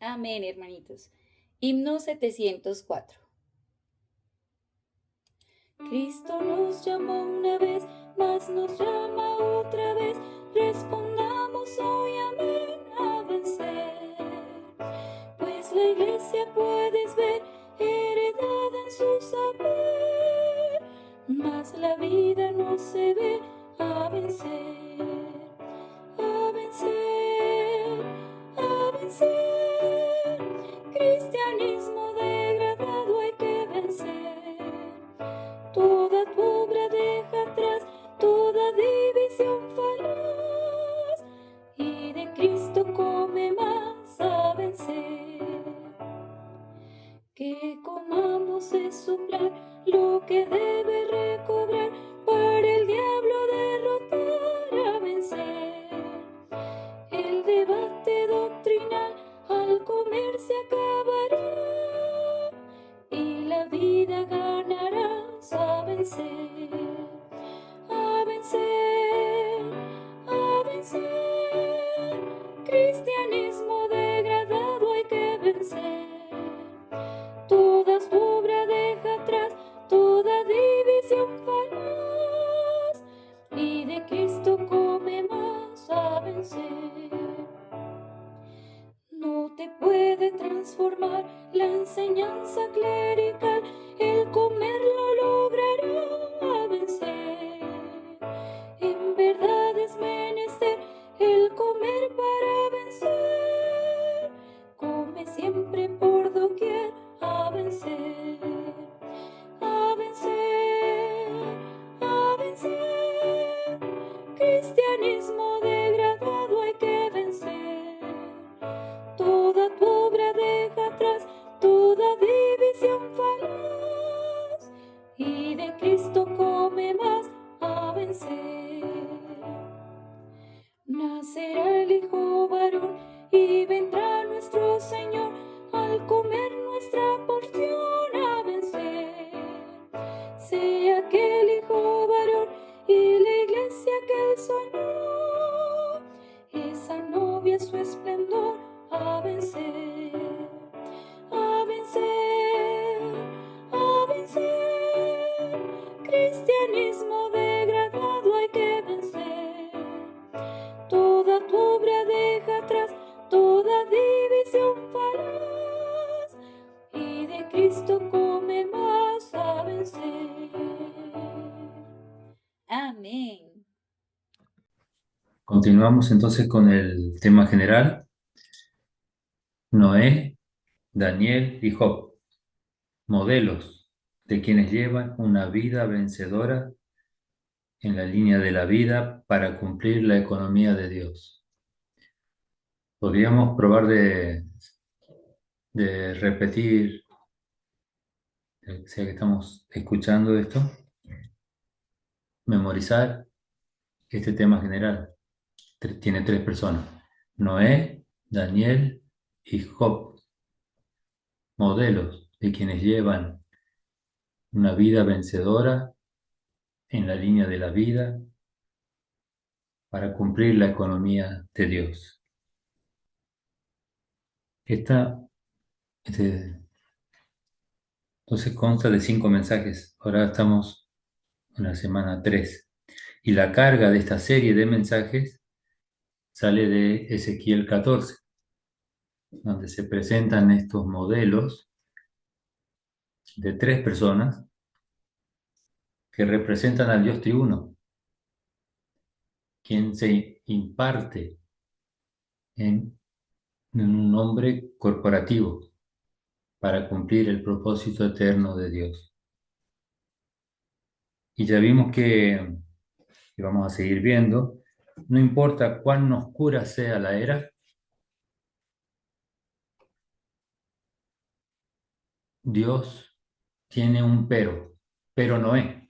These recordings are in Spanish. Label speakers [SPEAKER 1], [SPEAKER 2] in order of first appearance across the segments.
[SPEAKER 1] Amén, hermanitos. Himno 704. Cristo nos llamó una vez, mas nos llama otra vez. Respondamos hoy amén a vencer. Pues la iglesia puedes ver heredada en su saber, mas la vida no se ve a vencer. A vencer, a vencer. Cristianismo degradado hay que vencer. Toda tu obra deja atrás, toda división falaz, y de Cristo come más a vencer. Que comamos es suplar lo que debe recobrar para el diablo derrotar a vencer. El debate doctrinal al comer se acabará y la vida ganarás a vencer. A vencer, a vencer. Cristianismo degradado hay que vencer. Toda su obra deja atrás, toda división falaz, y de Cristo come más a vencer. No te puede transformar la enseñanza clerical, el comer lo logrará a vencer. En verdad es menester el comer para vencer. Come siempre por doquier a vencer. A vencer, a vencer. Cristianismo degradado hay que vencer. Toda tu obra deja atrás, toda división falaz, y de Cristo come más a vencer. Nacerá el Hijo varón y vendrá nuestro Señor al comer nuestra porción a vencer. Sea aquel Hijo varón y la iglesia que él soñó, esa novia su esplendor a vencer. A vencer, a vencer. Cristianismo degradado hay que vencer. Toda tu obra deja atrás, toda división falaz, y de Cristo come más a vencer. Amén.
[SPEAKER 2] Continuamos entonces con el tema general. Noé, Daniel y Job, modelos de quienes llevan una vida vencedora en la línea de la vida para cumplir la economía de Dios. Podríamos probar de repetir, sea que estamos escuchando esto, memorizar este tema general. Tiene tres personas: Noé, Daniel y Job, modelos de quienes llevan una vida vencedora en la línea de la vida para cumplir la economía de Dios. Esta, este, entonces consta de 5 mensajes. Ahora estamos en la semana 3. Y la carga de esta serie de mensajes sale de Ezequiel 14, donde se presentan estos modelos de tres personas que representan al Dios triuno, quien se imparte en un nombre corporativo para cumplir el propósito eterno de Dios. Y ya vimos y vamos a seguir viendo, no importa cuán oscura sea la era, Dios tiene un pero Noé.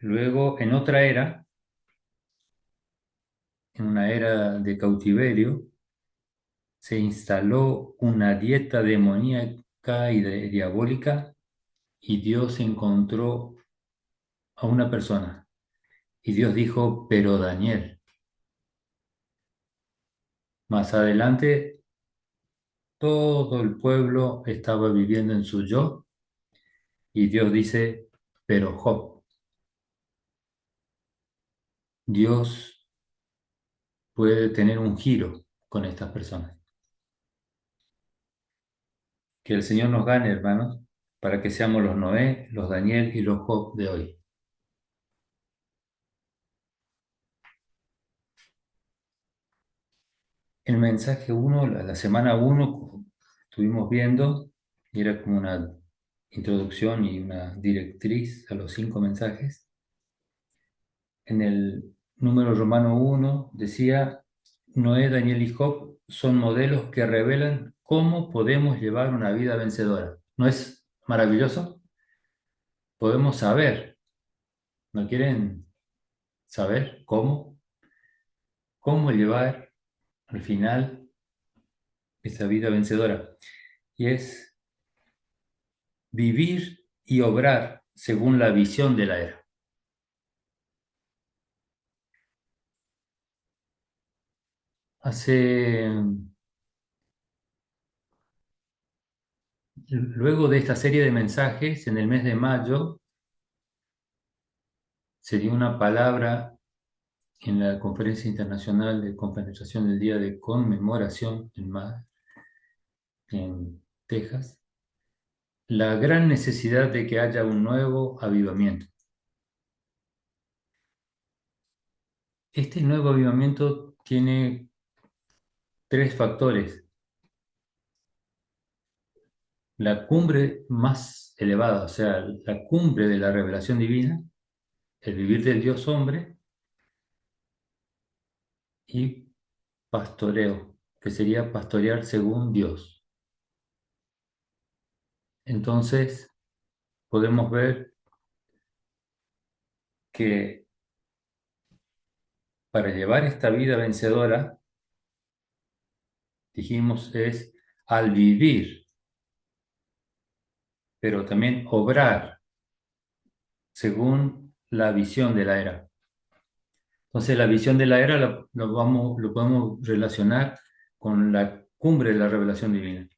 [SPEAKER 2] Luego, en otra era, en una era de cautiverio, se instaló una dieta demoníaca y diabólica, y Dios encontró a una persona. Y Dios dijo, pero Daniel. Más adelante, todo el pueblo estaba viviendo en su yo y Dios dice, pero Job, Dios puede tener un giro con estas personas. Que el Señor nos gane, hermanos, para que seamos los Noé, los Daniel y los Job de hoy. El mensaje uno, la semana uno, estuvimos viendo, y era como una introducción y una directriz a los 5 mensajes. En el número romano uno decía, Noé, Daniel y Job son modelos que revelan cómo podemos llevar una vida vencedora. ¿No es maravilloso? Podemos saber, ¿no quieren saber cómo llevar al final esa vida vencedora? Y es vivir y obrar según la visión de la era. Hace, luego de esta serie de mensajes, en el mes de mayo, se dio una palabra en la Conferencia Internacional de Compenetración del Día de Conmemoración en Texas, la gran necesidad de que haya un nuevo avivamiento. Este nuevo avivamiento tiene 3 factores. La cumbre más elevada, o sea, la cumbre de la revelación divina, el vivir del Dios hombre y pastoreo, que sería pastorear según Dios. Entonces, podemos ver que para llevar esta vida vencedora, dijimos, es al vivir, pero también obrar según la visión de la era. Entonces, la visión de la era lo podemos relacionar con la cumbre de la revelación divina.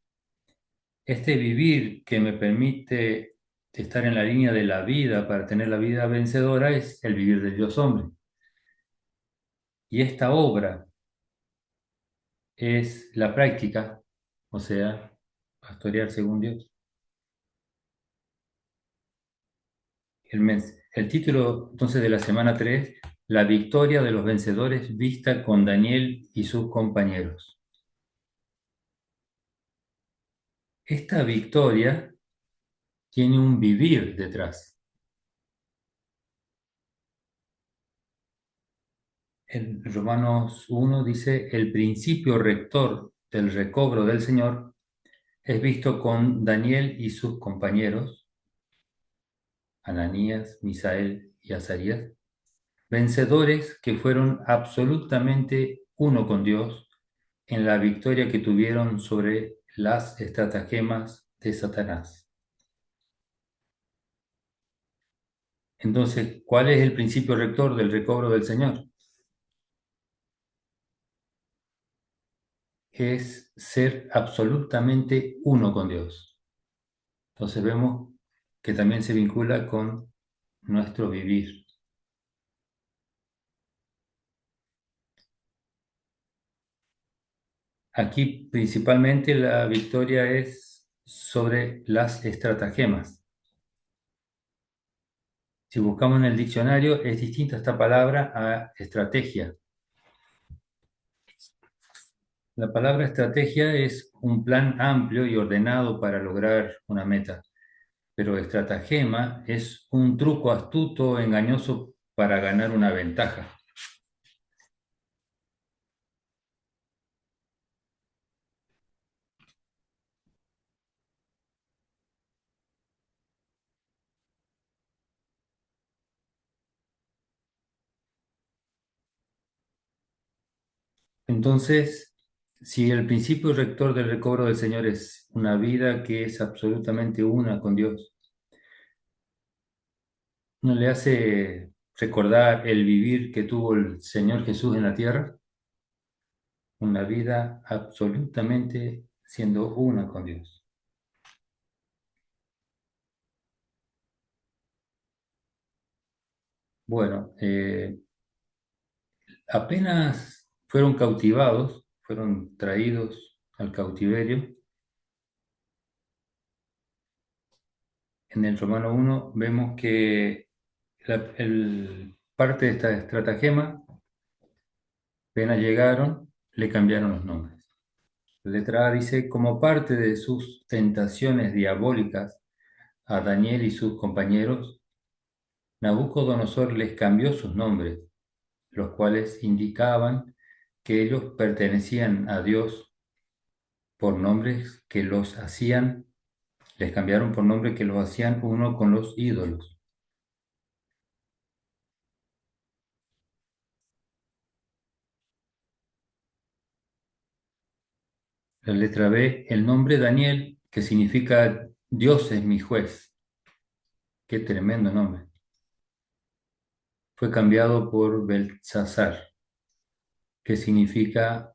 [SPEAKER 2] Este vivir que me permite estar en la línea de la vida para tener la vida vencedora es el vivir del Dios hombre. Y esta obra es la práctica, o sea, pastorear según Dios. El título entonces de la semana 3, la victoria de los vencedores vista con Daniel y sus compañeros. Esta victoria tiene un vivir detrás. En Romanos 1 dice, el principio rector del recobro del Señor es visto con Daniel y sus compañeros, Ananías, Misael y Azarías, vencedores que fueron absolutamente uno con Dios en la victoria que tuvieron sobre las estratagemas de Satanás. Entonces, ¿cuál es el principio rector del recobro del Señor? Es ser absolutamente uno con Dios. Entonces vemos que también se vincula con nuestro vivir. Aquí principalmente la victoria es sobre las estratagemas. Si buscamos en el diccionario, es distinta esta palabra a estrategia. La palabra estrategia es un plan amplio y ordenado para lograr una meta, pero estratagema es un truco astuto o engañoso para ganar una ventaja. Entonces, si el principio rector del recobro del Señor es una vida que es absolutamente una con Dios, ¿no le hace recordar el vivir que tuvo el Señor Jesús en la tierra? una vida absolutamente siendo una con Dios. Bueno, apenas fueron cautivados, fueron traídos al cautiverio. En el Romano 1 vemos que parte de esta estratagema, apenas llegaron, le cambiaron los nombres. La letra A dice, como parte de sus tentaciones diabólicas a Daniel y sus compañeros, Nabucodonosor les cambió sus nombres, los cuales indicaban que ellos pertenecían a Dios por nombres que los hacían, les cambiaron por nombres que los hacían uno con los ídolos. La letra B, el nombre Daniel, que significa Dios es mi juez. Qué tremendo nombre. Fue cambiado por Belsasar, que significa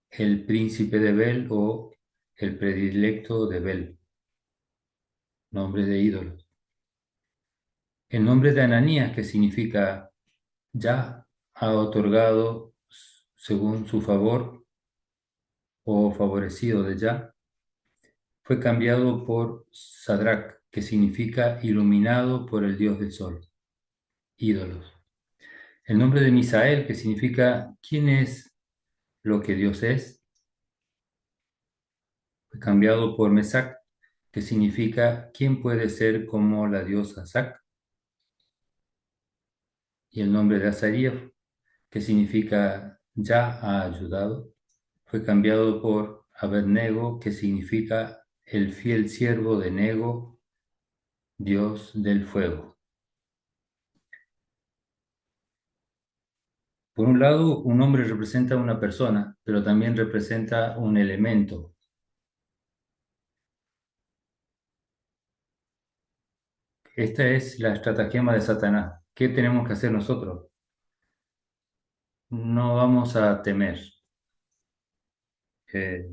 [SPEAKER 2] el príncipe de Bel o el predilecto de Bel, nombre de ídolos. El nombre de Ananías, que significa ya ha otorgado según su favor o favorecido de ya, fue cambiado por Sadrach, que significa iluminado por el dios del sol, ídolos. El nombre de Misael, que significa quién es lo que Dios es, fue cambiado por Mesac, que significa quién puede ser como la diosa Sac. Y el nombre de Azarías, que significa ya ha ayudado, fue cambiado por Abednego, que significa el fiel siervo de Nego, dios del fuego. Por un lado, un nombre representa a una persona, pero también representa un elemento. Esta es la estratagema de Satanás. ¿Qué tenemos que hacer nosotros? No vamos a temer. Eh,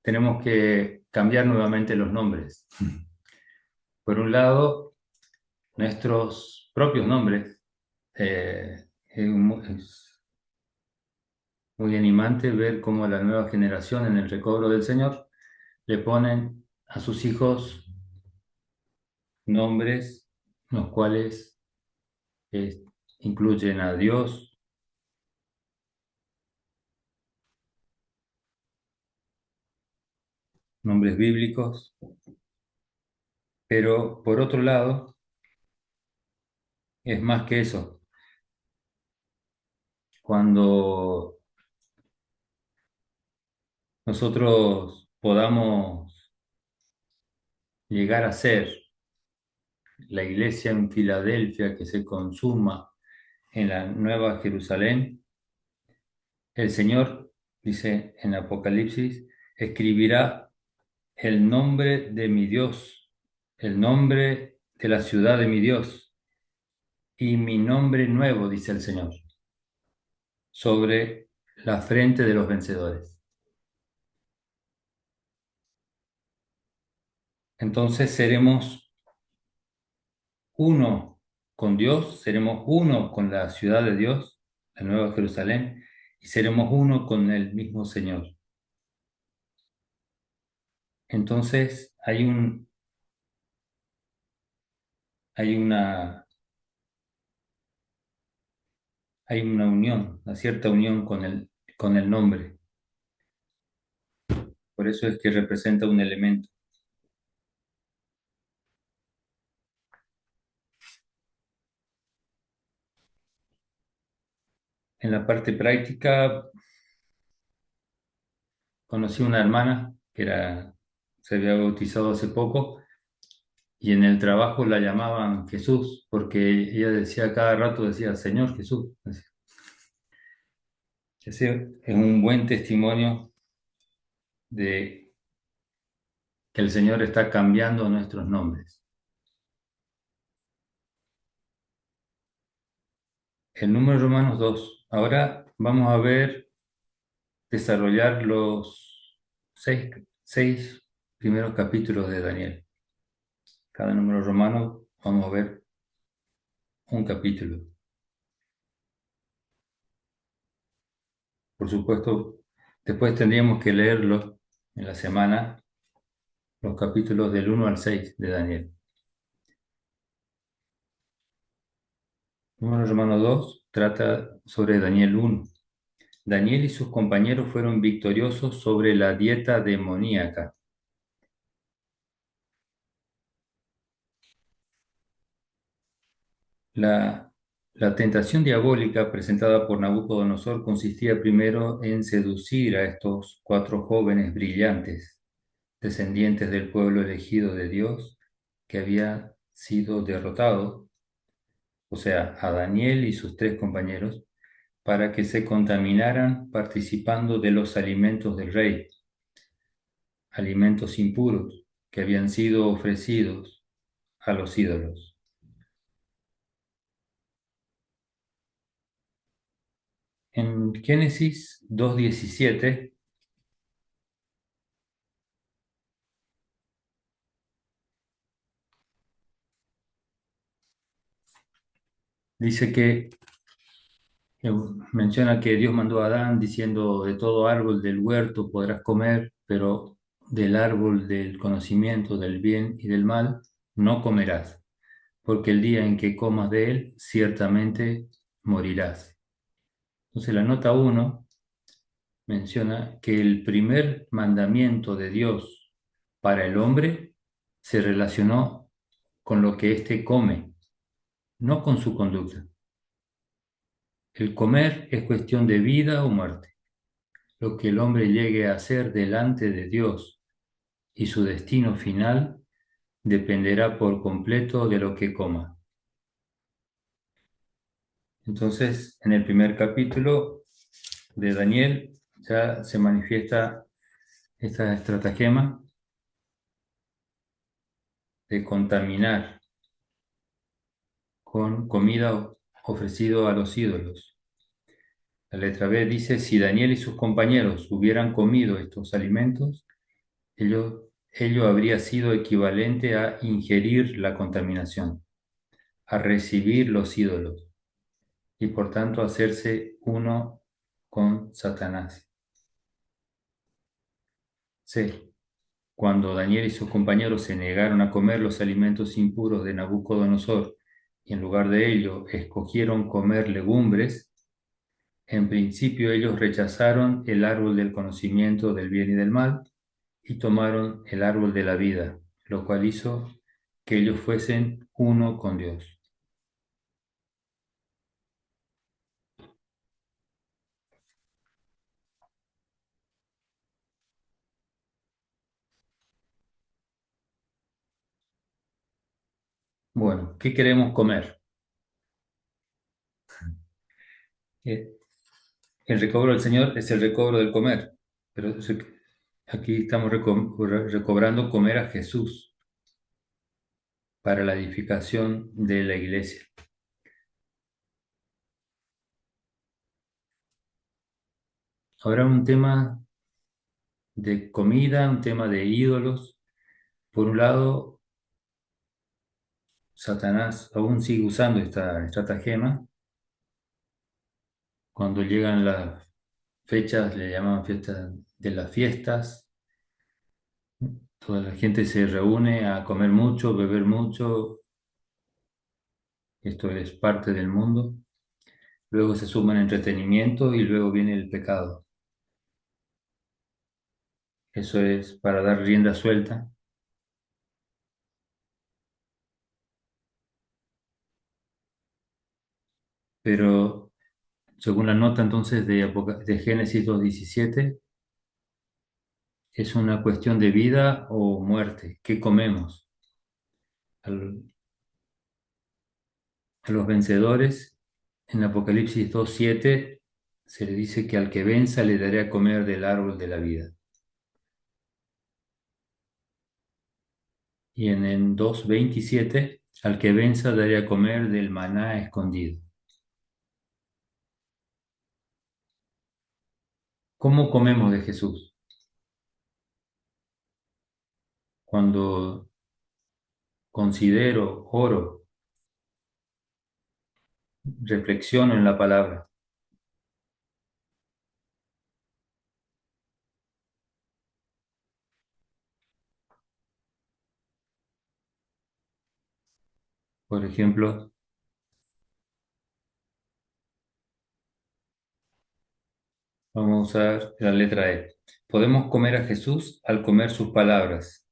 [SPEAKER 2] tenemos que cambiar nuevamente los nombres. Por un lado, nuestros propios nombres. Es muy animante ver cómo la nueva generación en el recobro del Señor le ponen a sus hijos nombres los cuales eh, incluyen a Dios, nombres bíblicos, pero por otro lado es más que eso. Cuando nosotros podamos llegar a ser la iglesia en Filadelfia que se consuma en la Nueva Jerusalén, el Señor, dice en Apocalipsis, escribirá el nombre de mi Dios, el nombre de la ciudad de mi Dios y mi nombre nuevo, dice el Señor, sobre la frente de los vencedores. Entonces seremos uno con Dios, seremos uno con la ciudad de Dios, la Nueva Jerusalén, y seremos uno con el mismo Señor. Entonces hay una, hay una unión, una cierta unión con el nombre. Por eso es que representa un elemento. En la parte práctica, conocí una hermana se había bautizado hace poco y en el trabajo la llamaban Jesús, porque ella decía cada rato, decía, Señor Jesús. Ese es un buen testimonio de que el Señor está cambiando nuestros nombres. El número Romanos 2. Ahora vamos a ver desarrollar los seis primeros capítulos de Daniel. Cada número romano vamos a ver un capítulo. Por supuesto, después tendríamos que leerlo en la semana, los capítulos del 1 al 6 de Daniel. Número romano 2 trata sobre Daniel 1. Daniel y sus compañeros fueron victoriosos sobre la dieta demoníaca. La, la tentación diabólica presentada por Nabucodonosor consistía primero en seducir a estos cuatro jóvenes brillantes, descendientes del pueblo elegido de Dios, que había sido derrotado, o sea, a Daniel y sus tres compañeros, para que se contaminaran participando de los alimentos del rey, alimentos impuros que habían sido ofrecidos a los ídolos. En Génesis 2:17 dice que menciona que Dios mandó a Adán diciendo, de todo árbol del huerto podrás comer, pero del árbol del conocimiento del bien y del mal no comerás, porque el día en que comas de él ciertamente morirás. Entonces la nota 1 menciona que el primer mandamiento de Dios para el hombre se relacionó con lo que éste come, no con su conducta. El comer es cuestión de vida o muerte. Lo que el hombre llegue a hacer delante de Dios y su destino final dependerá por completo de lo que coma. Entonces, en el primer capítulo de Daniel ya se manifiesta esta estratagema de contaminar con comida ofrecido a los ídolos. La letra B dice, si Daniel y sus compañeros hubieran comido estos alimentos, ello habría sido equivalente a ingerir la contaminación, a recibir los ídolos y por tanto hacerse uno con Satanás. C. Cuando Daniel y sus compañeros se negaron a comer los alimentos impuros de Nabucodonosor y en lugar de ello escogieron comer legumbres, en principio ellos rechazaron el árbol del conocimiento del bien y del mal y tomaron el árbol de la vida, lo cual hizo que ellos fuesen uno con Dios. Bueno, ¿qué queremos comer? Eh, El recobro del Señor es el recobro del comer, pero aquí estamos recobrando comer a Jesús para la edificación de la iglesia. Ahora un tema de comida, un tema de ídolos. Por un lado, Satanás aún sigue usando esta estratagema. Cuando llegan las fechas, le llaman fiestas de las fiestas. Toda la gente se reúne a comer mucho, beber mucho. Esto es parte del mundo. Luego se suma el entretenimiento y luego viene el pecado. Eso es para dar rienda suelta. Pero según la nota entonces de Génesis 2:17, es una cuestión de vida o muerte. ¿Qué comemos? Al- A los vencedores, en Apocalipsis 2:7, se le dice que al que venza le daré a comer del árbol de la vida. Y en el 2:27, al que venza daré a comer del maná escondido. ¿Cómo comemos de Jesús? Cuando considero, oro, reflexiono en la palabra. Por ejemplo, vamos a usar la letra E. Podemos comer a Jesús al comer sus palabras.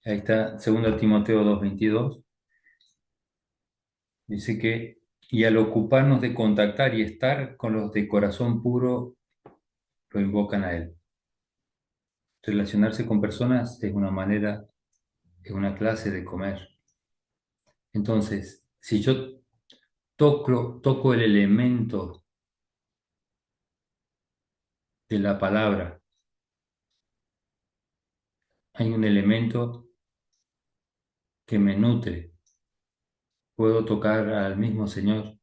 [SPEAKER 2] Ahí está, 2 Timoteo 2:22. Dice que, y al ocuparnos de contactar y estar con los de corazón puro, lo invocan a Él. Relacionarse con personas es una manera, es una clase de comer. Entonces, si yo toco el elemento de la palabra, hay un elemento que me nutre. Puedo tocar al mismo Señor.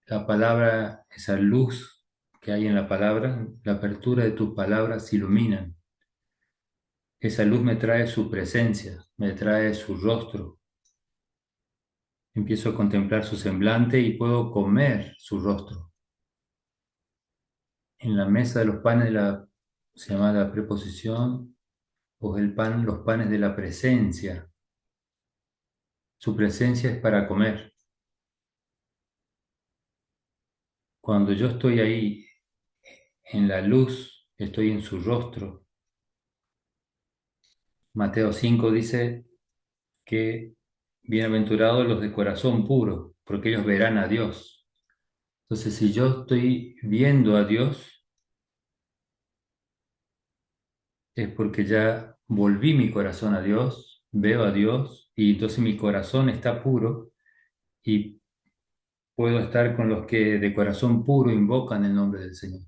[SPEAKER 2] La palabra, esa luz que hay en la palabra, la apertura de tus palabras iluminan. Esa luz me trae su presencia, me trae su rostro. Empiezo a contemplar su semblante y puedo comer su rostro. En la mesa de los panes se llama la preposición, o el pan, los panes de la presencia. Su presencia es para comer. Cuando yo estoy ahí en la luz, estoy en su rostro. Mateo 5 dice que bienaventurados los de corazón puro, porque ellos verán a Dios. Entonces, si yo estoy viendo a Dios, es porque ya volví mi corazón a Dios, veo a Dios, y entonces mi corazón está puro y puedo estar con los que de corazón puro invocan el nombre del Señor.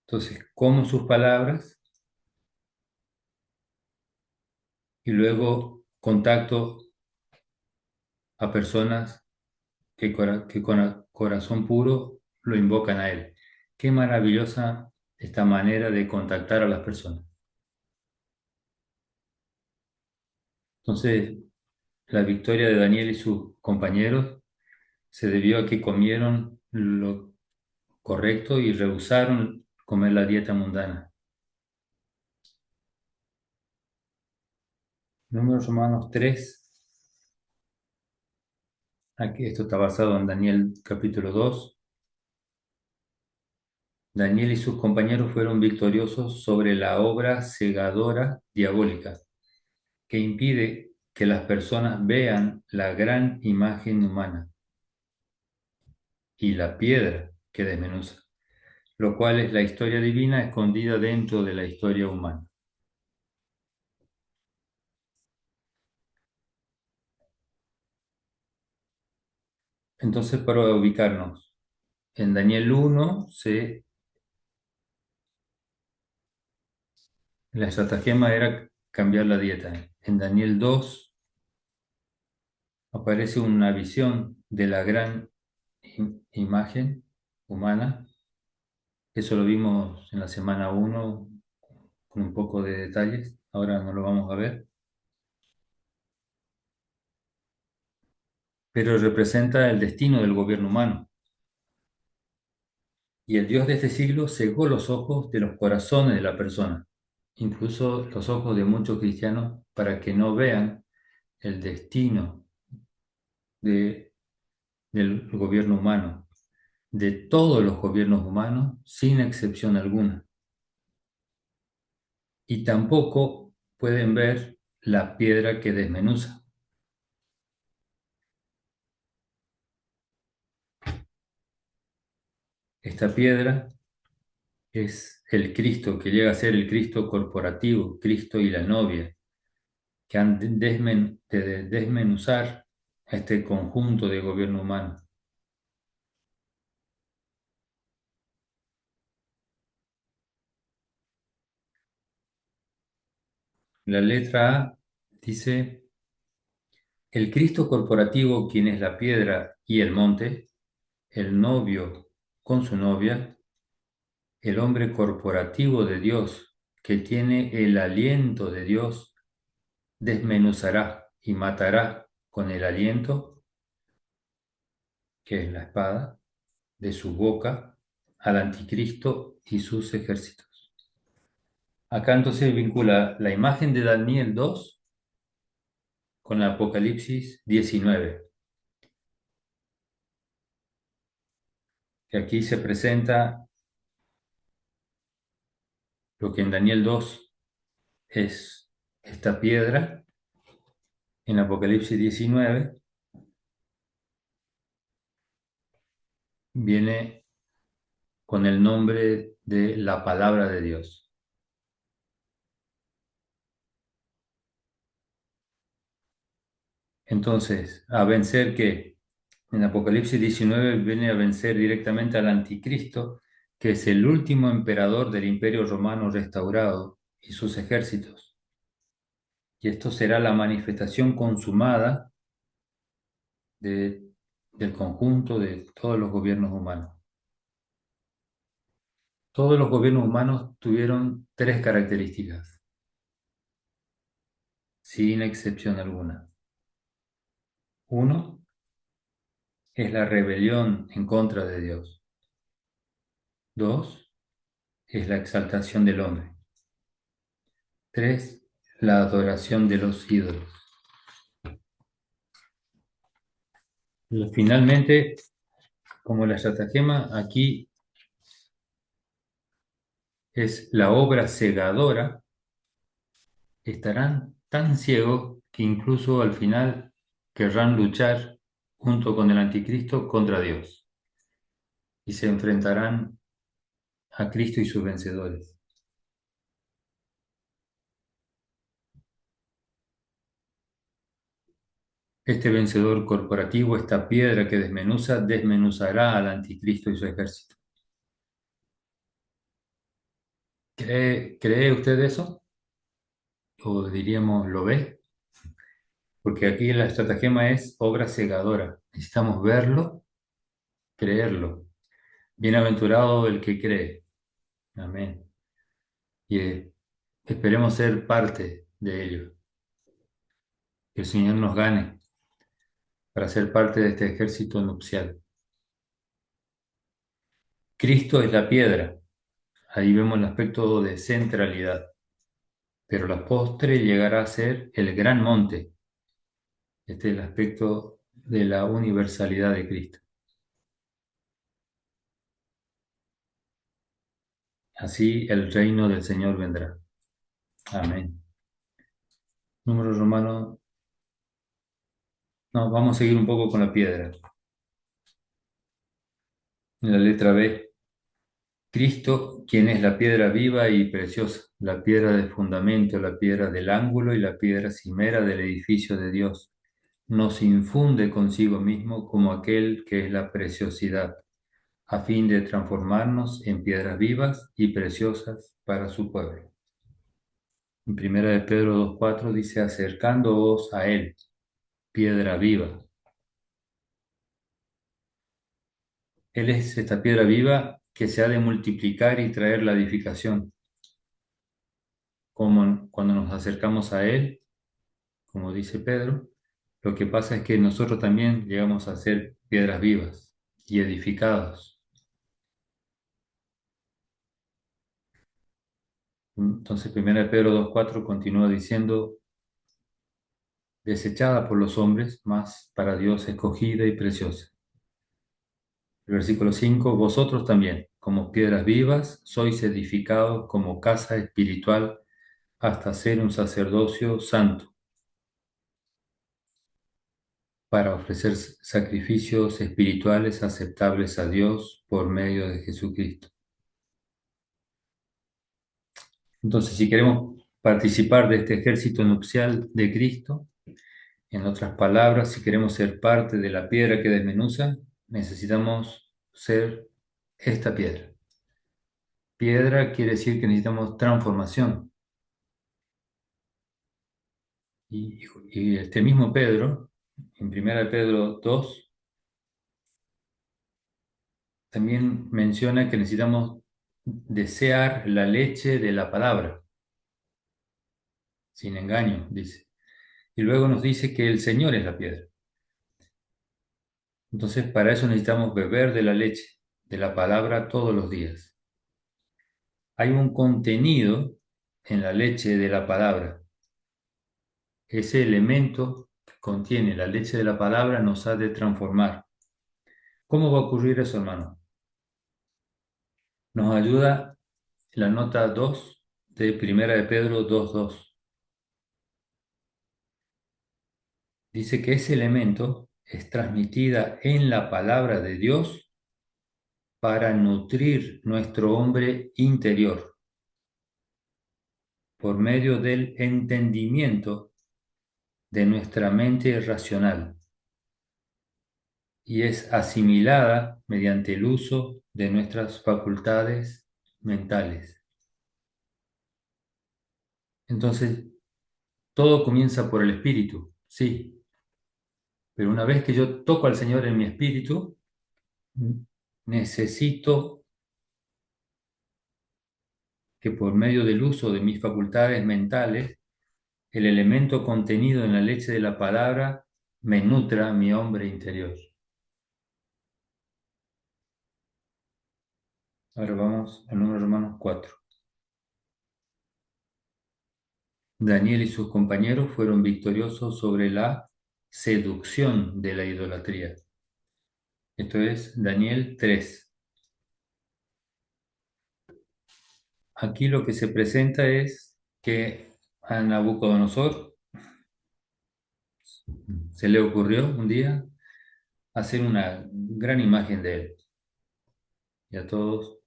[SPEAKER 2] Entonces, como sus palabras y luego contacto a personas que con corazón puro lo invocan a Él. Qué maravillosa esta manera de contactar a las personas. Entonces, la victoria de Daniel y sus compañeros se debió a que comieron lo correcto y rehusaron comer la dieta mundana. Números Romanos 3. Aquí esto está basado en Daniel capítulo 2. Daniel y sus compañeros fueron victoriosos sobre la obra cegadora diabólica que impide que las personas vean la gran imagen humana y la piedra que desmenuza, lo cual es la historia divina escondida dentro de la historia humana. Entonces, para ubicarnos, en Daniel 1 la estratagema era cambiar la dieta. En Daniel 2 aparece una visión de la gran imagen humana. Eso lo vimos en la semana 1 con un poco de detalles. Ahora no lo vamos a ver. Pero representa el destino del gobierno humano. Y el Dios de este siglo cegó los ojos de los corazones de la persona, incluso los ojos de muchos cristianos, para que no vean el destino de- del gobierno humano, de todos los gobiernos humanos, sin excepción alguna. Y tampoco pueden ver la piedra que desmenuza. Esta piedra es el Cristo, que llega a ser el Cristo corporativo, Cristo y la novia, que han de desmenuzar a este conjunto de gobierno humano. La letra A dice, el Cristo corporativo, quien es la piedra y el monte, el novio con su novia, el hombre corporativo de Dios, que tiene el aliento de Dios, desmenuzará y matará con el aliento, que es la espada, de su boca al anticristo y sus ejércitos. Acá entonces vincula la imagen de Daniel 2 con Apocalipsis 19, que aquí se presenta lo que en Daniel 2 es esta piedra, en Apocalipsis 19 viene con el nombre de la palabra de Dios. Entonces, a vencer que en Apocalipsis 19 viene a vencer directamente al anticristo, que es el último emperador del Imperio Romano restaurado y sus ejércitos. Y esto será la manifestación consumada de- del conjunto de todos los gobiernos humanos. Todos los gobiernos humanos tuvieron tres características, sin excepción alguna. Uno es la rebelión en contra de Dios. Dos es la exaltación del hombre. Tres, la adoración de los ídolos. Y finalmente, como la estratagema aquí es la obra cegadora, estarán tan ciegos que incluso al final querrán luchar junto con el anticristo contra Dios y se enfrentarán a Cristo y sus vencedores. Este vencedor corporativo, esta piedra que desmenuza, desmenuzará al anticristo y su ejército. ¿Cree usted eso? O diríamos, ¿lo ve? Porque aquí la estratagema es obra cegadora. Necesitamos verlo, creerlo. Bienaventurado el que cree. Amén. Y esperemos ser parte de ello. Que el Señor nos gane para ser parte de este ejército nupcial. Cristo es la piedra. Ahí vemos el aspecto de centralidad. Pero la postre llegará a ser el gran monte. Este es el aspecto de la universalidad de Cristo. Así el reino del Señor vendrá. Amén. Número romano. No, vamos a seguir un poco con la piedra. En la letra B. Cristo, quien es la piedra viva y preciosa, la piedra de fundamento, la piedra del ángulo y la piedra cimera del edificio de Dios, nos infunde consigo mismo como aquel que es la preciosidad, a fin de transformarnos en piedras vivas y preciosas para su pueblo. En primera de Pedro 2:4 dice, acercándoos a él, piedra viva. Él es esta piedra viva que se ha de multiplicar y traer la edificación. Como cuando nos acercamos a él, como dice Pedro, lo que pasa es que nosotros también llegamos a ser piedras vivas y edificados. Entonces, 1 Pedro 2:4 continúa diciendo, desechada por los hombres, mas para Dios escogida y preciosa. El versículo 5, vosotros también, como piedras vivas, sois edificados como casa espiritual hasta ser un sacerdocio santo, para ofrecer sacrificios espirituales aceptables a Dios por medio de Jesucristo. Entonces, si queremos participar de este ejército nupcial de Cristo, en otras palabras, si queremos ser parte de la piedra que desmenuza, necesitamos ser esta piedra. Piedra quiere decir que necesitamos transformación. Y este mismo Pedro, en 1 Pedro 2, también menciona que necesitamos desear la leche de la palabra, sin engaño, dice. Y luego nos dice que el Señor es la piedra. Entonces, para eso necesitamos beber de la leche, de la palabra todos los días. Hay un contenido en la leche de la palabra. Ese elemento que contiene la leche de la palabra nos ha de transformar. ¿Cómo va a ocurrir eso, hermano? Nos ayuda la nota 2 de Primera de Pedro 2:2. Dice que ese elemento es transmitida en la palabra de Dios para nutrir nuestro hombre interior por medio del entendimiento de nuestra mente racional y es asimilada mediante el uso de nuestras facultades mentales. Entonces, todo comienza por el espíritu, sí, pero una vez que yo toco al Señor en mi espíritu, necesito que por medio del uso de mis facultades mentales, el elemento contenido en la leche de la palabra me nutra mi hombre interior. Ahora vamos al número Romanos 4. Daniel y sus compañeros fueron victoriosos sobre la seducción de la idolatría. Esto es Daniel 3. Aquí lo que se presenta es que a Nabucodonosor se le ocurrió un día hacer una gran imagen de él. Y a todos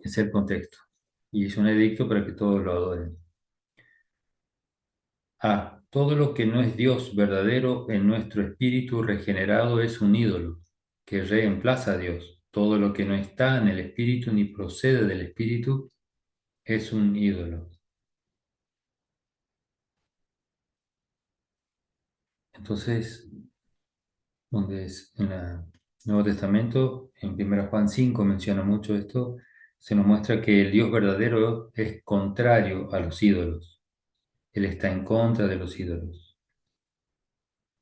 [SPEAKER 2] es el contexto. Y hizo un edicto para que todos lo adoren. Todo lo que no es Dios verdadero en nuestro espíritu regenerado es un ídolo que reemplaza a Dios. Todo lo que no está en el espíritu ni procede del espíritu es un ídolo. Entonces, donde es en el Nuevo Testamento, en 1 Juan 5 menciona mucho esto, se nos muestra que el Dios verdadero es contrario a los ídolos. Él está en contra de los ídolos.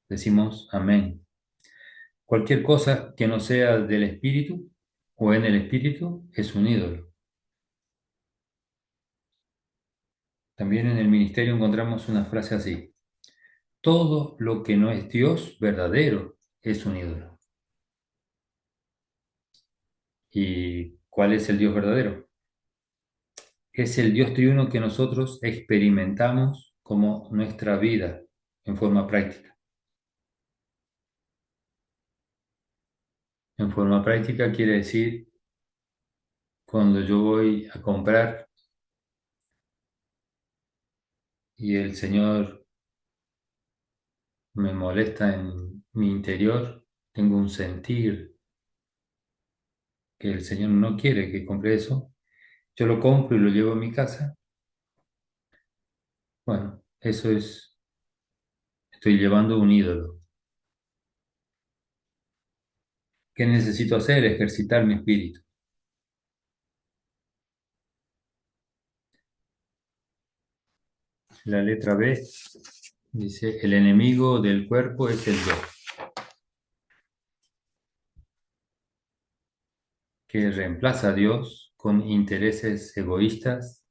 [SPEAKER 2] Decimos amén. Cualquier cosa que no sea del espíritu o en el espíritu es un ídolo. También en el ministerio encontramos una frase así: todo lo que no es Dios verdadero es un ídolo. ¿Y cuál es el Dios verdadero? Es el Dios triuno que nosotros experimentamos como nuestra vida en forma práctica. En forma práctica quiere decir cuando yo voy a comprar y el Señor me molesta en mi interior, tengo un sentir que el Señor no quiere que compre eso, yo lo compro y lo llevo a mi casa. Bueno, eso es, estoy llevando un ídolo. ¿Qué necesito hacer? Ejercitar mi espíritu. La letra B dice, el enemigo del cuerpo es el yo, que reemplaza a Dios con intereses egoístas,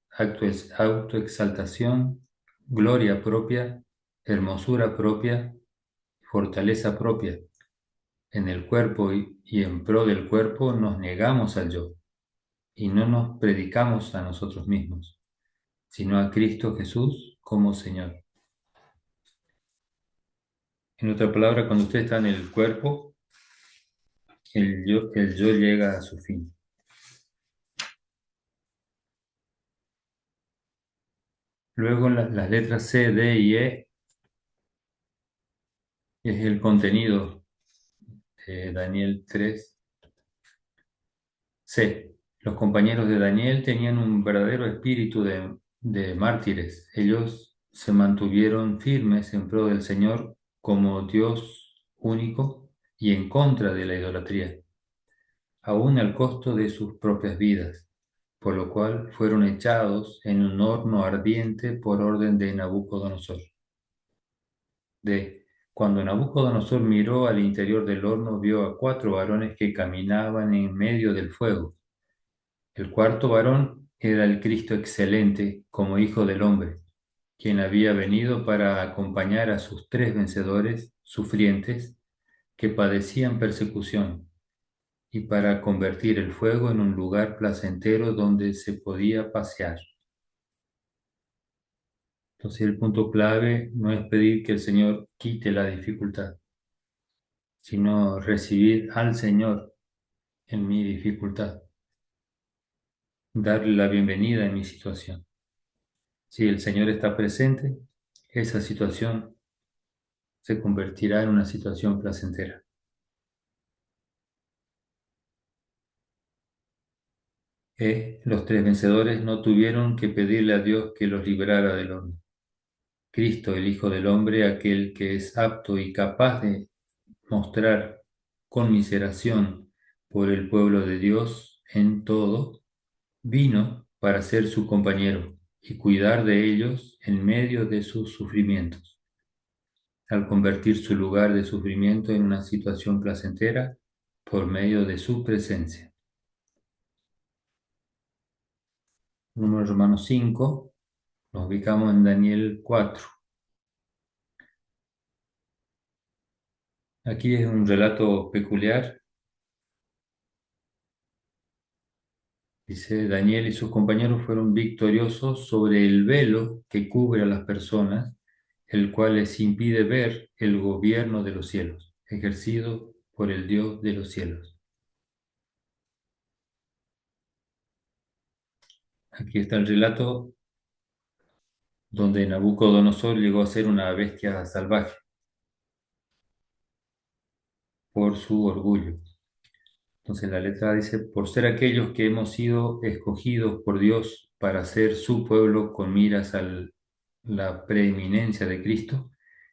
[SPEAKER 2] autoexaltación, gloria propia, hermosura propia, fortaleza propia. En el cuerpo y en pro del cuerpo nos negamos al yo y no nos predicamos a nosotros mismos, sino a Cristo Jesús como Señor. En otra palabra, cuando usted está en el cuerpo, el yo llega a su fin. Luego las letras C, D y E es el contenido de Daniel 3. C. Los compañeros de Daniel tenían un verdadero espíritu de mártires. Ellos se mantuvieron firmes en pro del Señor como Dios único y en contra de la idolatría, aun al costo de sus propias vidas, por lo cual fueron echados en un horno ardiente por orden de Nabucodonosor. Cuando Nabucodonosor miró al interior del horno, vio a 4 varones que caminaban en medio del fuego. El cuarto varón era el Cristo excelente, como Hijo del Hombre, quien había venido para acompañar a sus 3 vencedores sufrientes que padecían persecución, y para convertir el fuego en un lugar placentero donde se podía pasear. Entonces el punto clave no es pedir que el Señor quite la dificultad, sino recibir al Señor en mi dificultad, darle la bienvenida en mi situación. Si el Señor está presente, esa situación se convertirá en una situación placentera. Los 3 vencedores no tuvieron que pedirle a Dios que los librara del horno. Cristo, el Hijo del Hombre, aquel que es apto y capaz de mostrar conmiseración por el pueblo de Dios en todo, vino para ser su compañero y cuidar de ellos en medio de sus sufrimientos, al convertir su lugar de sufrimiento en una situación placentera por medio de su presencia. Número Romanos 5, nos ubicamos en Daniel 4. Aquí es un relato peculiar. Dice, Daniel y sus compañeros fueron victoriosos sobre el velo que cubre a las personas, el cual les impide ver el gobierno de los cielos, ejercido por el Dios de los cielos. Aquí está el relato donde Nabucodonosor llegó a ser una bestia salvaje por su orgullo. Entonces la letra dice, por ser aquellos que hemos sido escogidos por Dios para ser su pueblo con miras a la preeminencia de Cristo,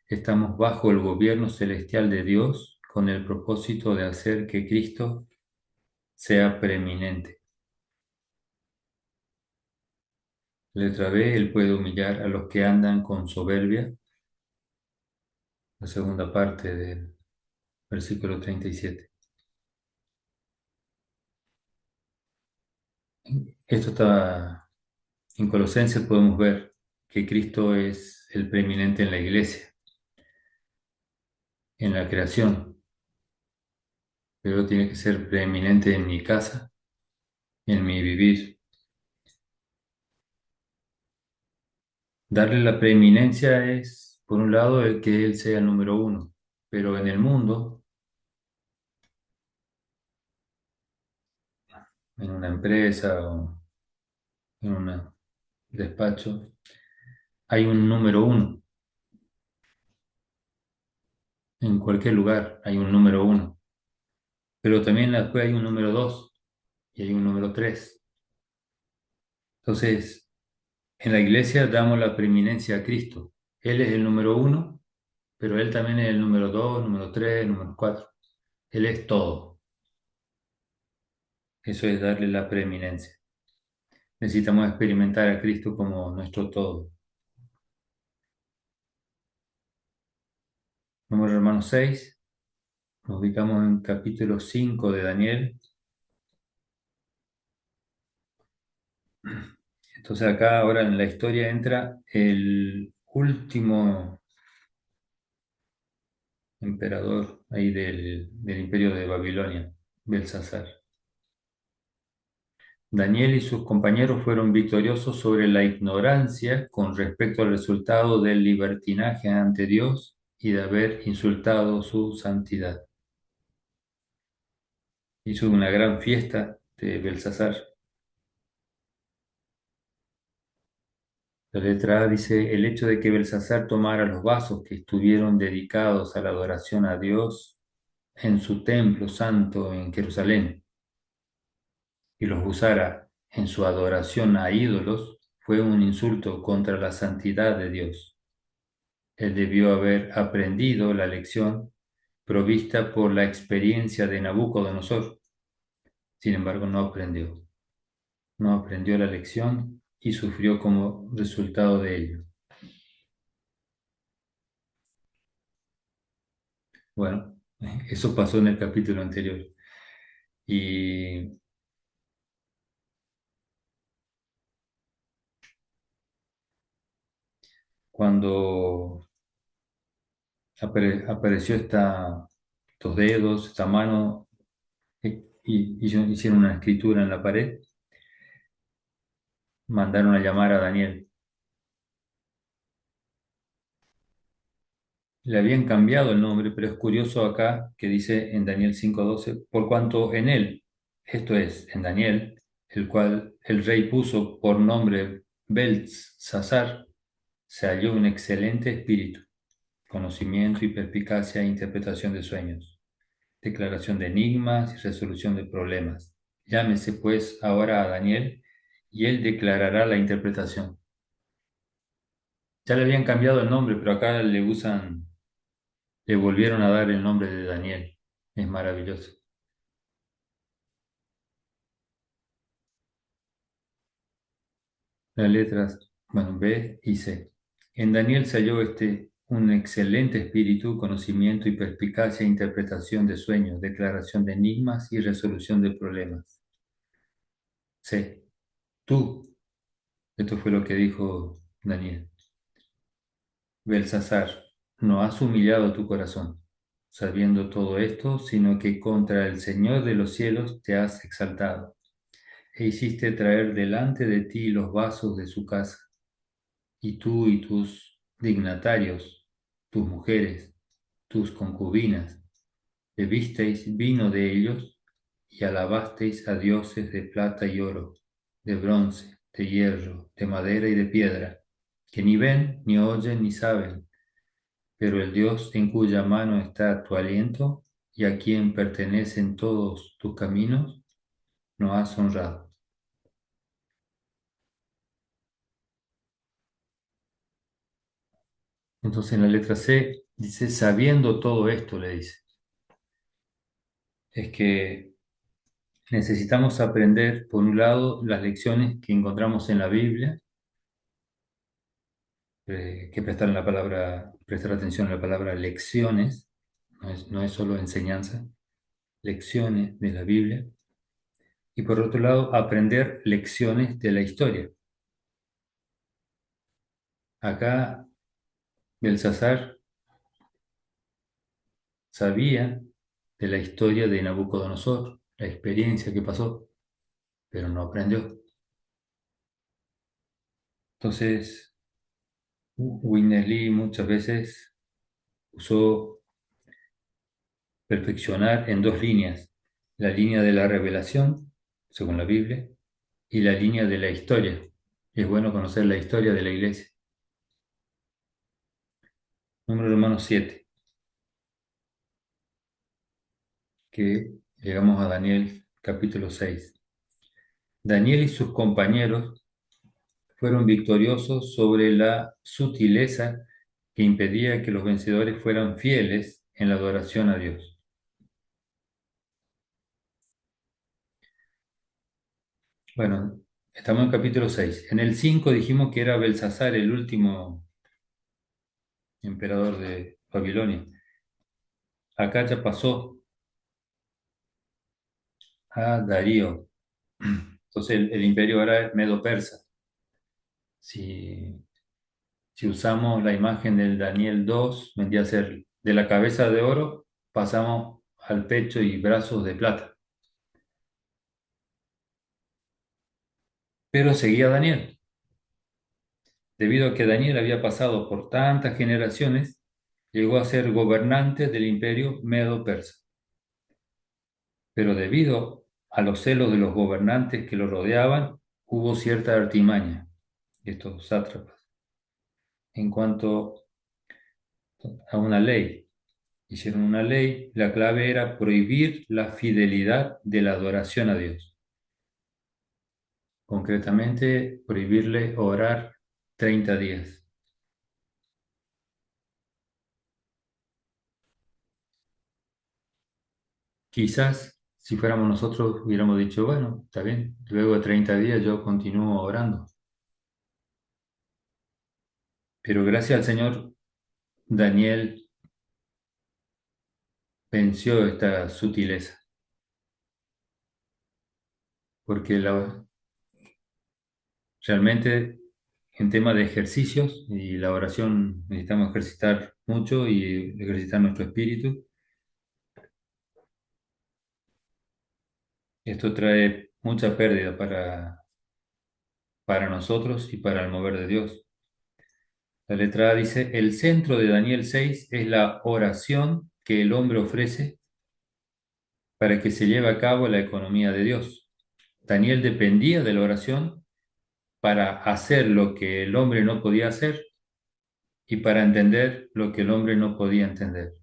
[SPEAKER 2] estamos bajo el gobierno celestial de Dios con el propósito de hacer que Cristo sea preeminente. Letra B, Él puede humillar a los que andan con soberbia. La segunda parte del versículo 37. Esto está en Colosenses, podemos ver que Cristo es el preeminente en la iglesia, en la creación, pero tiene que ser preeminente en mi casa, en mi vivir. Darle la preeminencia es, por un lado, el que Él sea el número uno, pero en el mundo, en una empresa o en un despacho, hay un número uno. En cualquier lugar hay un número uno, pero también después hay un número dos y hay un número tres. Entonces, en la iglesia damos la preeminencia a Cristo. Él es el número uno, pero Él también es el número dos, número tres, número cuatro. Él es todo. Eso es darle la preeminencia. Necesitamos experimentar a Cristo como nuestro todo. Número hermanos 6. Nos ubicamos en capítulo 5 de Daniel. Entonces acá ahora en la historia entra el último emperador ahí del imperio de Babilonia, Belsasar. Daniel y sus compañeros fueron victoriosos sobre la ignorancia con respecto al resultado del libertinaje ante Dios y de haber insultado su santidad. Hizo una gran fiesta de Belsasar. La letra A dice, el hecho de que Belsasar tomara los vasos que estuvieron dedicados a la adoración a Dios en su templo santo en Jerusalén y los usara en su adoración a ídolos fue un insulto contra la santidad de Dios. Él debió haber aprendido la lección, provista por la experiencia de Nabucodonosor. Sin embargo, no aprendió la lección y sufrió como resultado de ello. Bueno, eso pasó en el capítulo anterior. Y cuando apareció estos dedos, esta mano, y hicieron una escritura en la pared, mandaron a llamar a Daniel. Le habían cambiado el nombre, pero es curioso acá que dice en Daniel 5:12, por cuanto en él, esto es, en Daniel, el cual el rey puso por nombre Beltsasar, se halló un excelente espíritu, conocimiento y perspicacia e interpretación de sueños, declaración de enigmas y resolución de problemas. Llámese pues ahora a Daniel y él declarará la interpretación. Ya le habían cambiado el nombre, pero acá le volvieron a dar el nombre de Daniel. Es maravilloso. Las letras, bueno, B y C. En Daniel se halló un excelente espíritu, conocimiento y perspicacia, interpretación de sueños, declaración de enigmas y resolución de problemas. C. Tú, esto fue lo que dijo Daniel. Belsasar, no has humillado tu corazón, sabiendo todo esto, sino que contra el Señor de los cielos te has exaltado, e hiciste traer delante de ti los vasos de su casa, y tú y tus dignatarios, tus mujeres, tus concubinas, bebisteis vino de ellos, y alabasteis a dioses de plata y oro, de bronce, de hierro, de madera y de piedra, que ni ven, ni oyen, ni saben, pero el Dios en cuya mano está tu aliento y a quien pertenecen todos tus caminos, no has honrado. Entonces en la letra C dice, sabiendo todo esto, le dice, es que necesitamos aprender, por un lado, las lecciones que encontramos en la Biblia, que prestar atención a la palabra lecciones, no es solo enseñanza, lecciones de la Biblia, y por otro lado, aprender lecciones de la historia. Acá Belsasar sabía de la historia de Nabucodonosor, la experiencia que pasó, pero no aprendió. Entonces, Witness Lee muchas veces usó perfeccionar en dos líneas, la línea de la revelación, según la Biblia, y la línea de la historia. Es bueno conocer la historia de la iglesia. Número hermano 7, que llegamos a Daniel capítulo 6. Daniel y sus compañeros fueron victoriosos sobre la sutileza que impedía que los vencedores fueran fieles en la adoración a Dios. Bueno, estamos en capítulo 6. En el 5 dijimos que era Belsasar el último emperador de Babilonia. Acá ya pasó a Darío. Entonces el imperio ahora es Medo-Persa. Si, si usamos la imagen del Daniel 2, vendría a ser de la cabeza de oro, pasamos al pecho y brazos de plata. Pero seguía Daniel. Debido a que Daniel había pasado por tantas generaciones, llegó a ser gobernante del imperio Medo-Persa. Pero debido a los celos de los gobernantes que lo rodeaban, hubo cierta artimaña de estos sátrapas en cuanto a una ley. Hicieron una ley, la clave era prohibir la fidelidad de la adoración a Dios. Concretamente, prohibirle orar 30 días. Quizás si fuéramos nosotros hubiéramos dicho, bueno, está bien, luego de 30 días yo continúo orando. Pero gracias al Señor, Daniel venció esta sutileza, porque realmente en tema de ejercicios y la oración necesitamos ejercitar mucho y ejercitar nuestro espíritu. Esto trae mucha pérdida para nosotros y para el mover de Dios. La letra A dice, el centro de Daniel 6 es la oración que el hombre ofrece para que se lleve a cabo la economía de Dios. Daniel dependía de la oración para hacer lo que el hombre no podía hacer y para entender lo que el hombre no podía entender.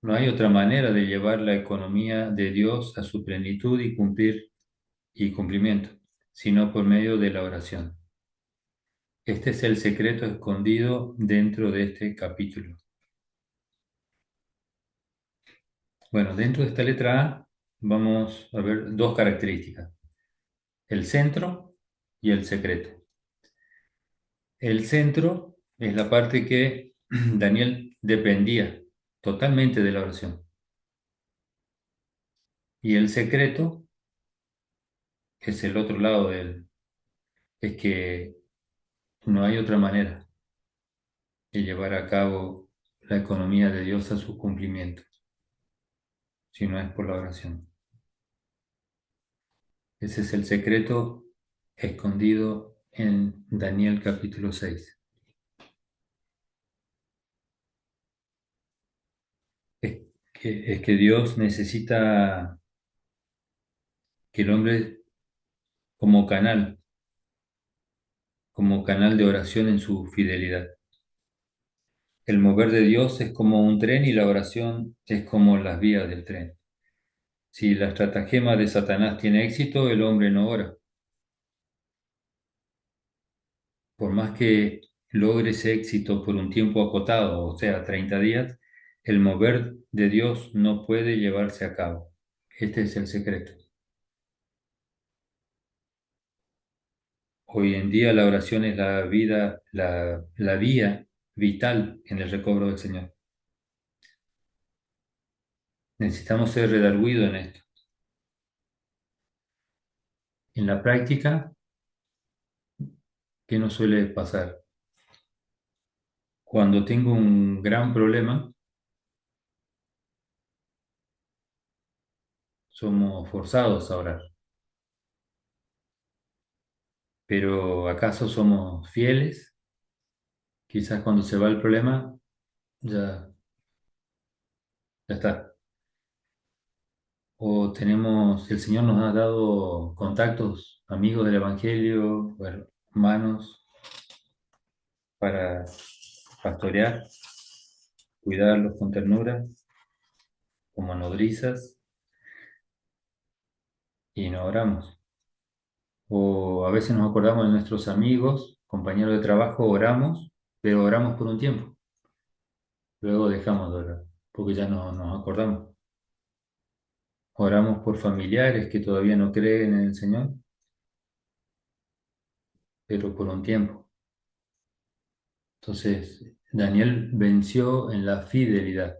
[SPEAKER 2] No hay otra manera de llevar la economía de Dios a su plenitud y cumplir y cumplimiento, sino por medio de la oración. Este es el secreto escondido dentro de este capítulo. Bueno, dentro de esta letra A vamos a ver dos características, el centro y el secreto. El centro es la parte que Daniel dependía totalmente de la oración. Y el secreto es el otro lado de él, es que no hay otra manera de llevar a cabo la economía de Dios a su cumplimiento, si no es por la oración. Ese es el secreto escondido en Daniel capítulo 6. Es que Dios necesita que el hombre como como canal de oración en su fidelidad. El mover de Dios es como un tren y la oración es como las vías del tren. Si la estratagema de Satanás tiene éxito, el hombre no ora. Por más que logre ese éxito por un tiempo acotado, o sea, 30 días, el mover de Dios no puede llevarse a cabo. Este es el secreto. Hoy en día la oración es la vida, la vía vital en el recobro del Señor. Necesitamos ser redarguidos en esto. En la práctica, ¿qué nos suele pasar? Cuando tengo un gran problema, somos forzados a orar. Pero ¿acaso somos fieles? Quizás cuando se va el problema, ya, ya está. O el Señor nos ha dado contactos, amigos del Evangelio, o hermanos, para pastorear, cuidarlos con ternura, como nodrizas, y no oramos. O a veces nos acordamos de nuestros amigos, compañeros de trabajo, oramos, pero oramos por un tiempo. Luego dejamos de orar, porque ya no nos acordamos. Oramos por familiares que todavía no creen en el Señor, pero por un tiempo. Entonces, Daniel venció en la fidelidad.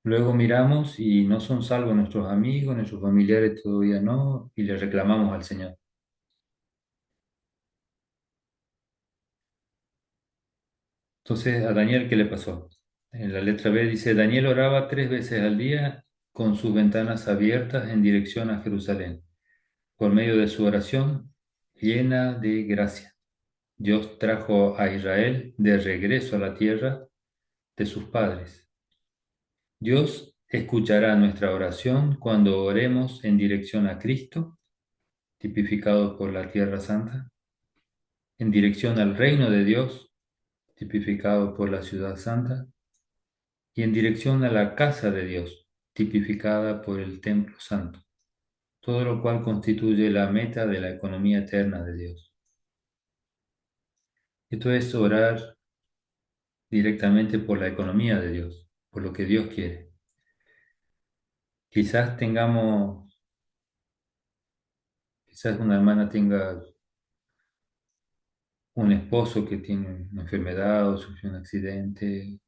[SPEAKER 2] Luego miramos y no son salvos nuestros amigos, nuestros familiares todavía no, y le reclamamos al Señor. Entonces, ¿a Daniel qué le pasó? En la letra B dice, Daniel oraba 3 veces al día con sus ventanas abiertas en dirección a Jerusalén, por medio de su oración llena de gracia. Dios trajo a Israel de regreso a la tierra de sus padres. Dios escuchará nuestra oración cuando oremos en dirección a Cristo, tipificado por la tierra santa, en dirección al reino de Dios, tipificado por la ciudad santa, y en dirección a la casa de Dios, tipificada por el templo santo, todo lo cual constituye la meta de la economía eterna de Dios. Esto es orar directamente por la economía de Dios. por lo que Dios quiere. Quizás quizás una hermana tenga un esposo que tiene una enfermedad o sufrió un accidente,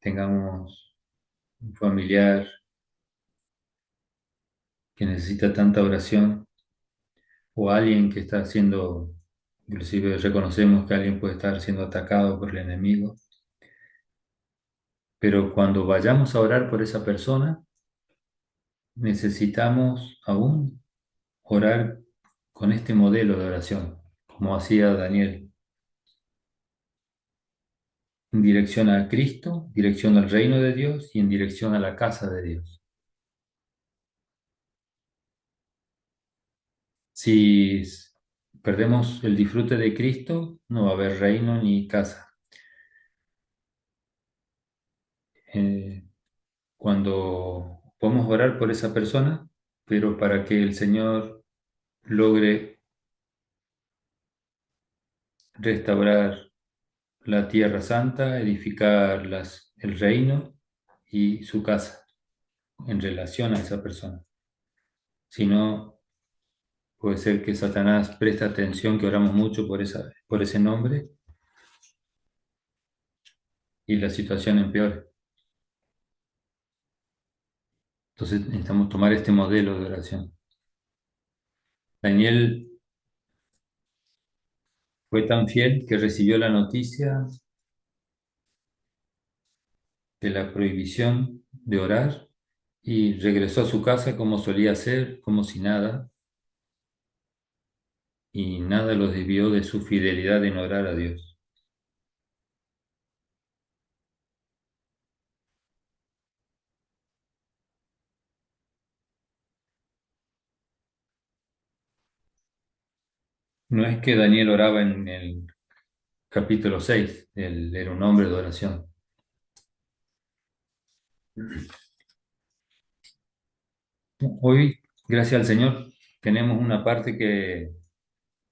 [SPEAKER 2] tengamos un familiar que necesita tanta oración o alguien que está siendo, inclusive reconocemos que alguien puede estar siendo atacado por el enemigo, pero cuando vayamos a orar por esa persona, necesitamos aún orar con este modelo de oración, como hacía Daniel, en dirección a Cristo, dirección al reino de Dios y en dirección a la casa de Dios. Si perdemos el disfrute de Cristo, no va a haber reino ni casa. Eh, Cuando podemos orar por esa persona, pero para que el Señor logre restaurar la tierra santa, edificar el reino y su casa en relación a esa persona. Si no, puede ser que Satanás preste atención, que oramos mucho por ese nombre y la situación empeore. Entonces necesitamos tomar este modelo de oración. Daniel fue tan fiel que recibió la noticia de la prohibición de orar y regresó a su casa como solía hacer, como si nada, y nada lo desvió de su fidelidad en orar a Dios. No es que Daniel oraba en el capítulo 6, él era un hombre de oración. Hoy, gracias al Señor, tenemos una parte que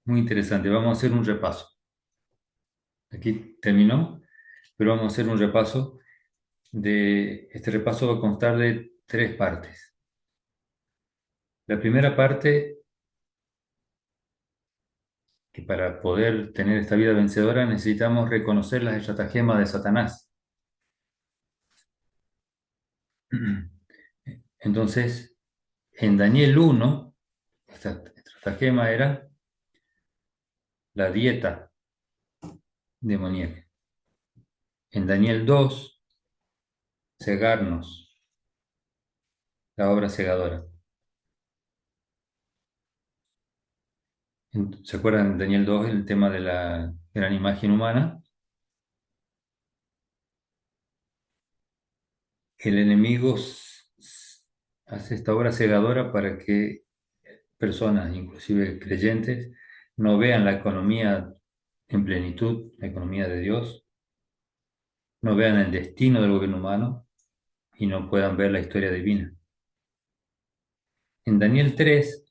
[SPEAKER 2] muy interesante. Vamos a hacer un repaso. Aquí terminó, pero vamos a hacer un repaso. Este repaso va a constar de tres partes. La primera parte, que para poder tener esta vida vencedora necesitamos reconocer las estratagemas de Satanás. Entonces, en Daniel 1, esta estratagema era la dieta demoníaca. En Daniel 2, cegarnos, la obra cegadora. ¿Se acuerdan en Daniel 2 el tema de la gran imagen humana? El enemigo hace esta obra cegadora para que personas, inclusive creyentes, no vean la economía en plenitud, la economía de Dios, no vean el destino del gobierno humano y no puedan ver la historia divina. En Daniel 3,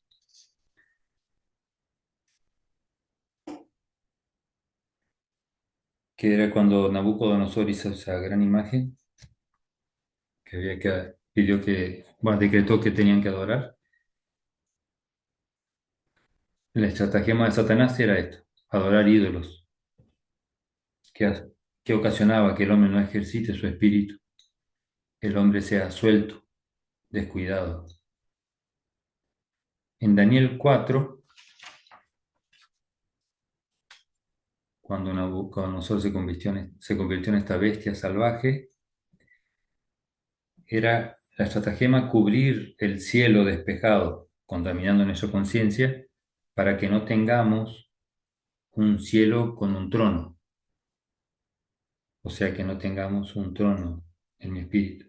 [SPEAKER 2] que era cuando Nabucodonosor hizo esa gran imagen, pidió que, bueno, decretó que tenían que adorar, la estratagema de Satanás era esto, adorar ídolos, que, que ocasionaba que el hombre no ejercite su espíritu, que el hombre sea suelto, descuidado. En Daniel 4, cuando Nabucodonosor se convirtió en esta bestia salvaje, era la estratagema cubrir el cielo despejado, contaminando nuestra conciencia, para que no tengamos un cielo con un trono, o sea, que no tengamos un trono en mi espíritu.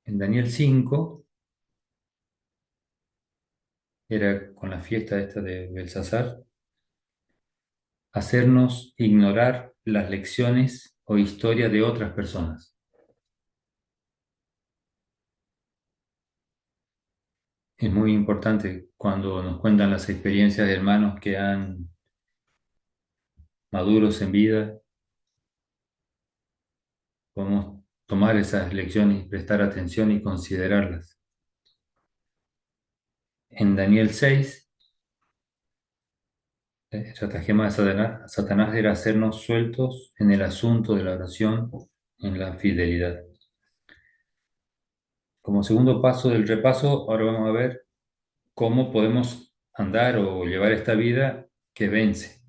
[SPEAKER 2] En Daniel 5 era con la fiesta esta de Belsasar, hacernos ignorar las lecciones o historia de otras personas. Es muy importante cuando nos cuentan las experiencias de hermanos que han maduros en vida, podemos tomar esas lecciones y prestar atención y considerarlas. En Daniel 6, el estratagema de Satanás era hacernos sueltos en el asunto de la oración, en la fidelidad. Como segundo paso del repaso, ahora vamos a ver cómo podemos andar o llevar esta vida que vence.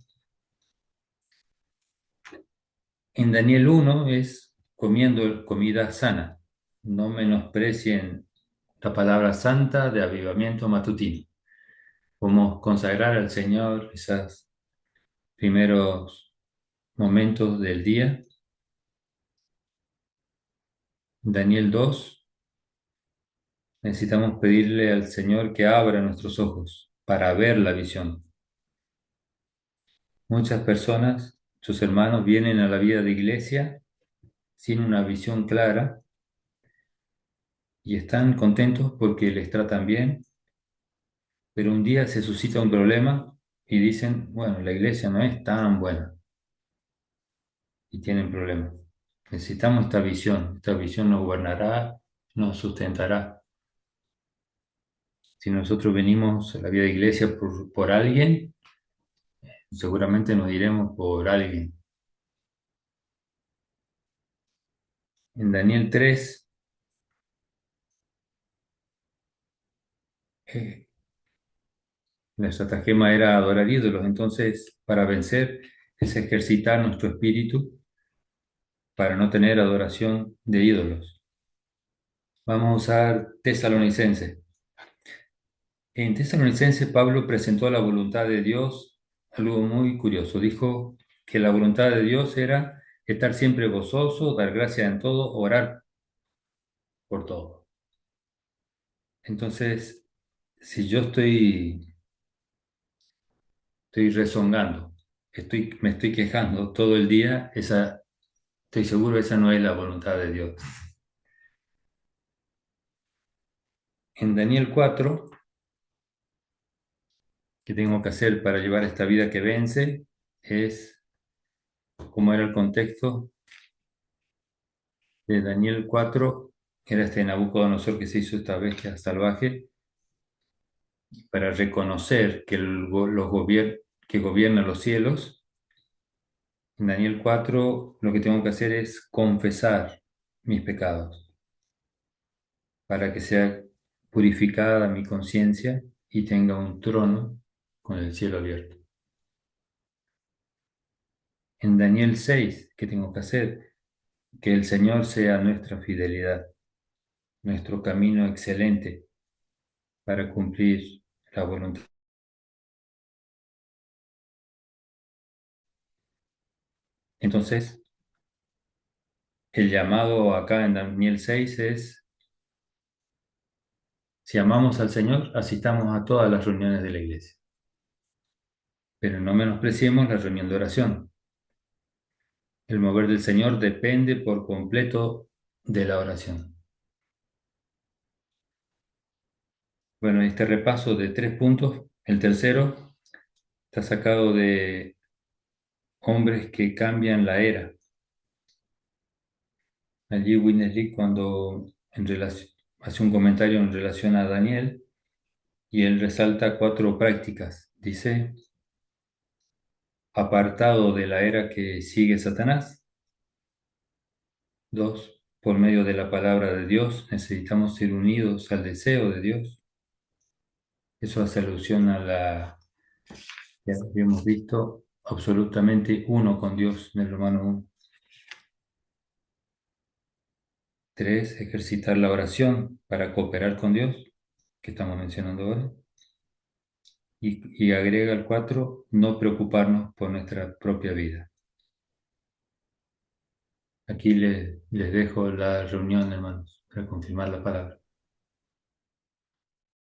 [SPEAKER 2] En Daniel 1 es comiendo comida sana. No menosprecien la palabra santa de avivamiento matutino. Como consagrar al Señor esos primeros momentos del día. Daniel 2, necesitamos pedirle al Señor que abra nuestros ojos para ver la visión. Muchas personas, sus hermanos, vienen a la vida de iglesia sin una visión clara y están contentos porque les tratan bien, pero un día se suscita un problema y dicen, bueno, la iglesia no es tan buena y tienen problemas. Necesitamos esta visión nos gobernará, nos sustentará. Si nosotros venimos a la vida de iglesia por alguien, seguramente nos iremos por alguien. En Daniel 3, eh, la estratagema era adorar ídolos, entonces para vencer es ejercitar nuestro espíritu para no tener adoración de ídolos. Vamos a usar Tesalonicense. En Tesalonicense Pablo presentó la voluntad de Dios, algo muy curioso. Dijo que la voluntad de Dios era estar siempre gozoso, dar gracias en todo, orar por todo. Entonces, si yo estoy rezongando, me estoy quejando todo el día, estoy seguro que esa no es la voluntad de Dios. En Daniel 4, ¿qué tengo que hacer para llevar esta vida que vence? Es, como era el contexto de Daniel 4, era este Nabucodonosor que se hizo esta bestia salvaje, para reconocer que que gobierna los cielos. En Daniel 4 lo que tengo que hacer es confesar mis pecados para que sea purificada mi conciencia y tenga un trono con el cielo abierto. En Daniel 6, ¿qué tengo que hacer? Que el Señor sea nuestra fidelidad, nuestro camino excelente para cumplir la voluntad. Entonces, el llamado acá en Daniel 6 es, si amamos al Señor, asistamos a todas las reuniones de la iglesia, pero no menospreciemos la reunión de oración. El mover del Señor depende por completo de la oración. Bueno, este repaso de 3 puntos, el tercero está sacado de Hombres que cambian la era. Allí Winnesley cuando hace un comentario en relación a Daniel y él resalta 4 prácticas. Dice, apartado de la era que sigue Satanás. 2, por medio de la palabra de Dios necesitamos ser unidos al deseo de Dios. Eso hace alusión ya habíamos visto, absolutamente uno con Dios en el Romano 1. 3, ejercitar la oración para cooperar con Dios, que estamos mencionando ahora. Y agrega el 4, no preocuparnos por nuestra propia vida. Aquí les dejo la reunión, hermanos, para confirmar la palabra.